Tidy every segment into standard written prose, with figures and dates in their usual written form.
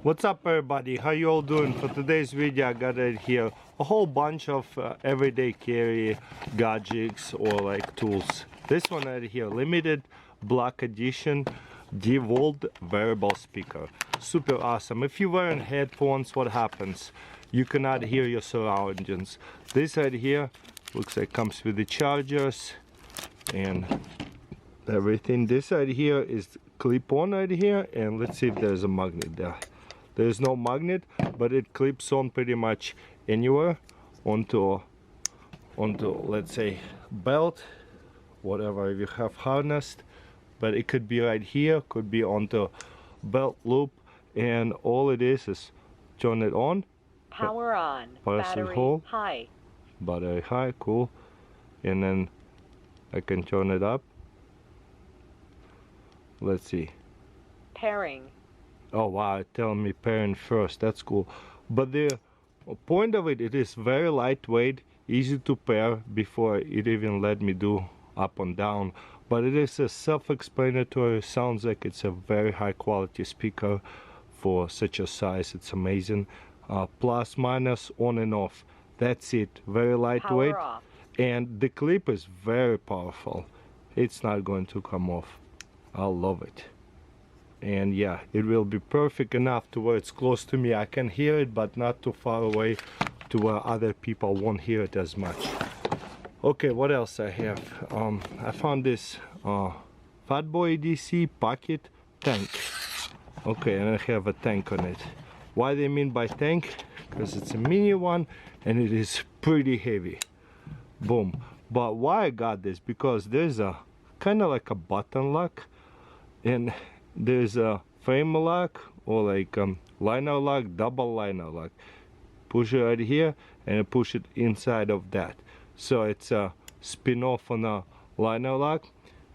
What's up everybody, how you all doing? For today's video I got right here a whole bunch of everyday carry gadgets or like tools. This one right here, limited black edition DEWALT wearable speaker. Super awesome. If you're wearing headphones, what happens? You cannot hear your surroundings. This right here looks like comes with the chargers and everything. This right here is clip-on right here, and let's see if there's a magnet there. There's no magnet, but it clips on pretty much anywhere onto let's say belt, whatever you have harnessed. But it could be right here, could be onto belt loop, and all it is turn it on. Power on. Battery high. Battery high, cool. And then I can turn it up. Let's see. Pairing. Oh wow, telling me pairing first. That's cool. But the point of it, it is very lightweight, easy to pair before it even let me do up and down. But it is a self-explanatory. Sounds like it's a very high quality speaker for such a size. It's amazing. Plus, minus, on and off. That's it. Very lightweight. Power off. And the clip is very powerful. It's not going to come off. I love it. And yeah, it will be perfect enough to where it's close to me. I can hear it, but not too far away to where other people won't hear it as much. Okay, what else I have? I found this Fatboy DC pocket tank. Okay, and I have a tank on it. Why they mean by tank? Because it's a mini one and it is pretty heavy. Boom. But why I got this? Because there's a kind of like a button lock, and there's a frame lock or like liner lock, double liner lock. Push it right here and push it inside of that. So it's a spin off on a liner lock.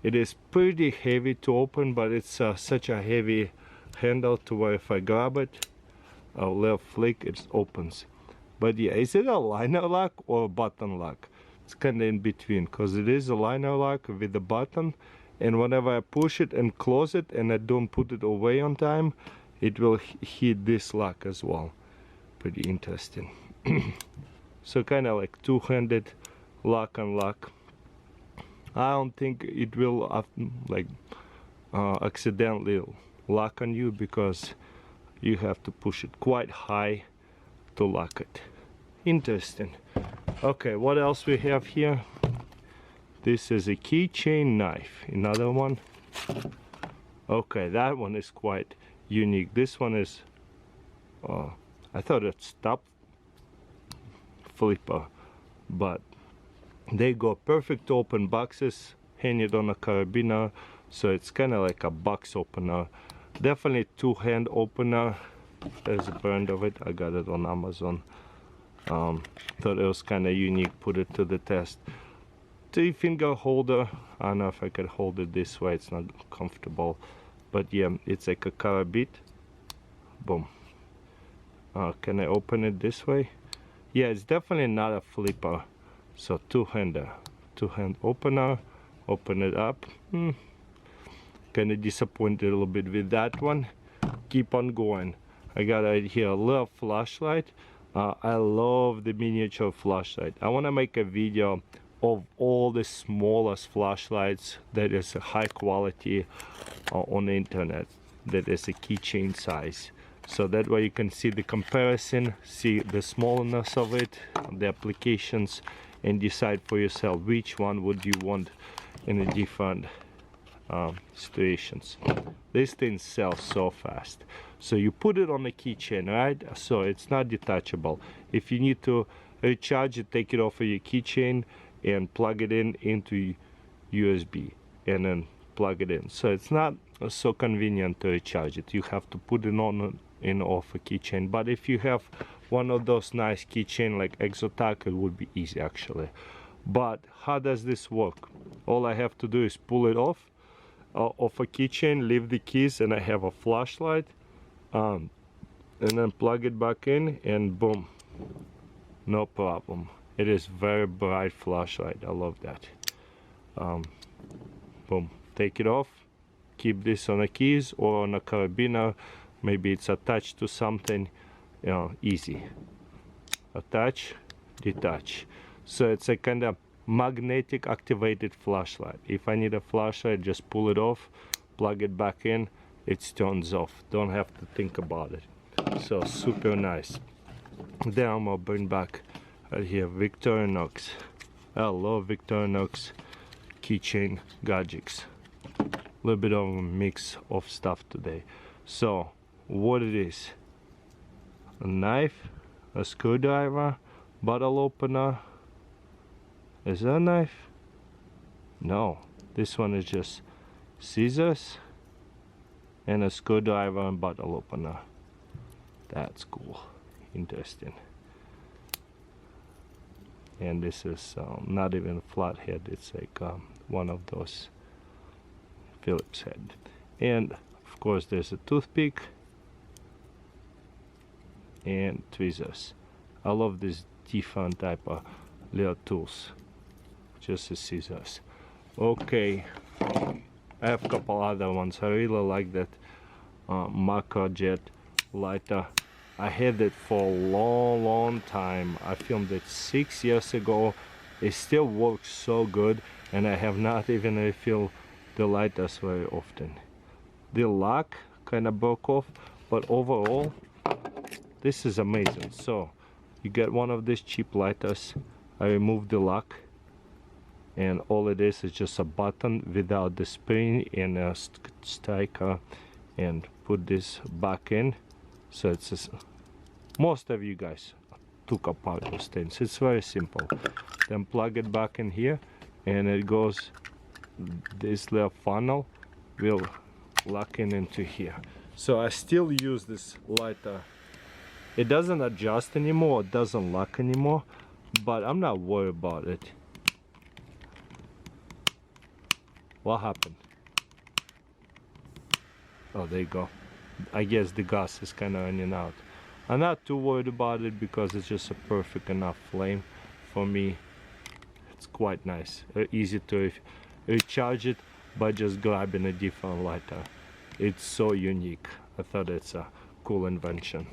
It is pretty heavy to open, but it's such a heavy handle to where if I grab it, a left flick, it opens. But yeah, is it a liner lock or a button lock? It's kind of in between, because it is a liner lock with a button, and whenever I push it and close it and I don't put it away on time, it will hit this lock as well. Pretty interesting. So kind of like two-handed lock and lock. I don't think it will like accidentally lock on you, because you have to push it quite high to lock it. Interesting. Okay, what else we have here? This is a Keychain Knife, another one. Okay, that one is quite unique. This one is I thought it's top flipper, but they go perfect to open boxes, hang it on a carabiner, so it's kind of like a box opener. Definitely two-hand opener. There's a brand of it. I got it on Amazon. Thought it was kind of unique. Put it to the test. 3-finger holder. I don't know if I could hold it this way. It's not comfortable, but yeah, it's like a carabit. Boom. Can I open it this way? Yeah, it's definitely not a flipper. So two-hand opener. Open it up. Kind of disappointed a little bit with that one. Keep on going. I got right here a little flashlight. I love the miniature flashlight. I want to make a video of all the smallest flashlights that is a high quality on the internet, that is a keychain size. So that way you can see the comparison, see the smallness of it, the applications, and decide for yourself which one would you want in a different situations. This thing sells so fast. So you put it on the keychain, right? So it's not detachable. If you need to recharge it, take it off of your keychain and plug it into USB and then plug it in. So it's not so convenient to recharge it. You have to put it on and off a keychain. But if you have one of those nice keychain like Exotac, it would be easy actually. But how does this work? All I have to do is pull it off a keychain, leave the keys, and I have a flashlight, and then plug it back in, and boom, no problem. It is very bright flashlight. I love that. Boom, take it off, keep this on the keys or on a carabiner, maybe it's attached to something, you know, easy. Attach, detach. So it's a kind of magnetic activated flashlight. If I need a flashlight, just pull it off, plug it back in, it turns off. Don't have to think about it. So super nice. Then I'm gonna bring back right here Victorinox. I love Victorinox keychain gadgets. A little bit of a mix of stuff today. So what it is: a knife, a screwdriver, bottle opener. Is that a knife? No, this one is just scissors and a screwdriver and bottle opener. That's cool, interesting. And this is not even flathead, it's like one of those Phillips head. And of course there's a toothpick and tweezers. I love this different type of little tools, just the scissors. Okay, I have a couple other ones. I really like that macro jet lighter. I had it for a long time. I filmed it 6 years ago. It still works so good, and I have not even refilled the lighters very often. The lock kind of broke off, but overall this is amazing. So you get one of these cheap lighters. I removed the lock, and all it is just a button without the spring and a striker, and put this back in. So it's just, most of you guys took apart those things. It's very simple. Then plug it back in here, and it goes, this little funnel will lock in into here. So I still use this lighter. It doesn't adjust anymore, it doesn't lock anymore, but I'm not worried about it. What happened? Oh, there you go. I guess the gas is kind of running out. I'm not too worried about it because it's just a perfect enough flame for me. It's quite nice. Easy to recharge it by just grabbing a different lighter. It's so unique. I thought it's a cool invention.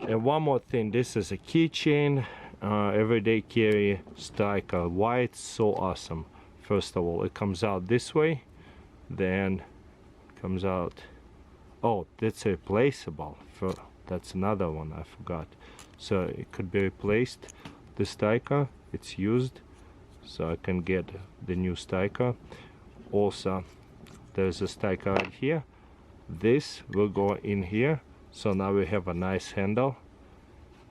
And one more thing, this is a keychain everyday carry striker. Why it's so awesome? First of all, it comes out this way, then comes out. Oh, that's replaceable. That's another one I forgot. So it could be replaced. The striker, it's used, so I can get the new striker. Also, there's a striker right here. This will go in here, so now we have a nice handle.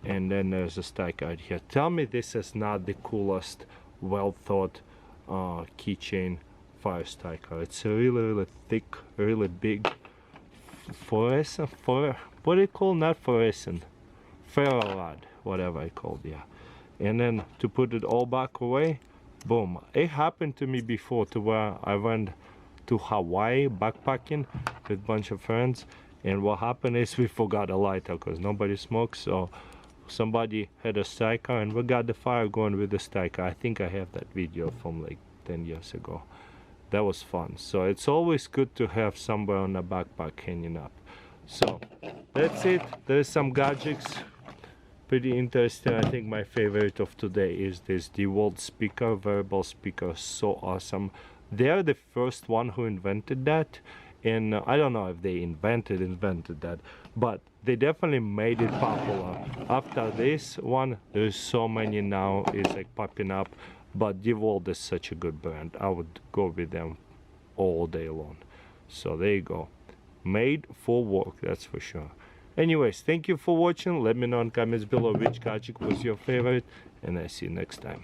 And then there's a striker right here. Tell me this is not the coolest, well thought keychain fire striker. It's really thick, really big. Fluorescent, what do you call, not fluorescent, ferro rod, whatever I called, yeah. And then to put it all back away, boom. It happened to me before, to where I went to Hawaii backpacking with a bunch of friends, and what happened is we forgot a lighter because nobody smokes, so somebody had a striker and we got the fire going with the striker. I think I have that video from like 10 years ago. That was fun. So it's always good to have somewhere on a backpack hanging up. So that's it. There's some gadgets, pretty interesting. I think my favorite of today is this DEWALT speaker, wearable speaker. So awesome. They're the first one who invented that, and I don't know if they invented that, but they definitely made it popular. After this one, there's so many now, it's like popping up. But DEWALT is such a good brand. I would go with them all day long. So there you go. Made for work, that's for sure. Anyways, thank you for watching. Let me know in comments below which gadget was your favorite, and I see you next time.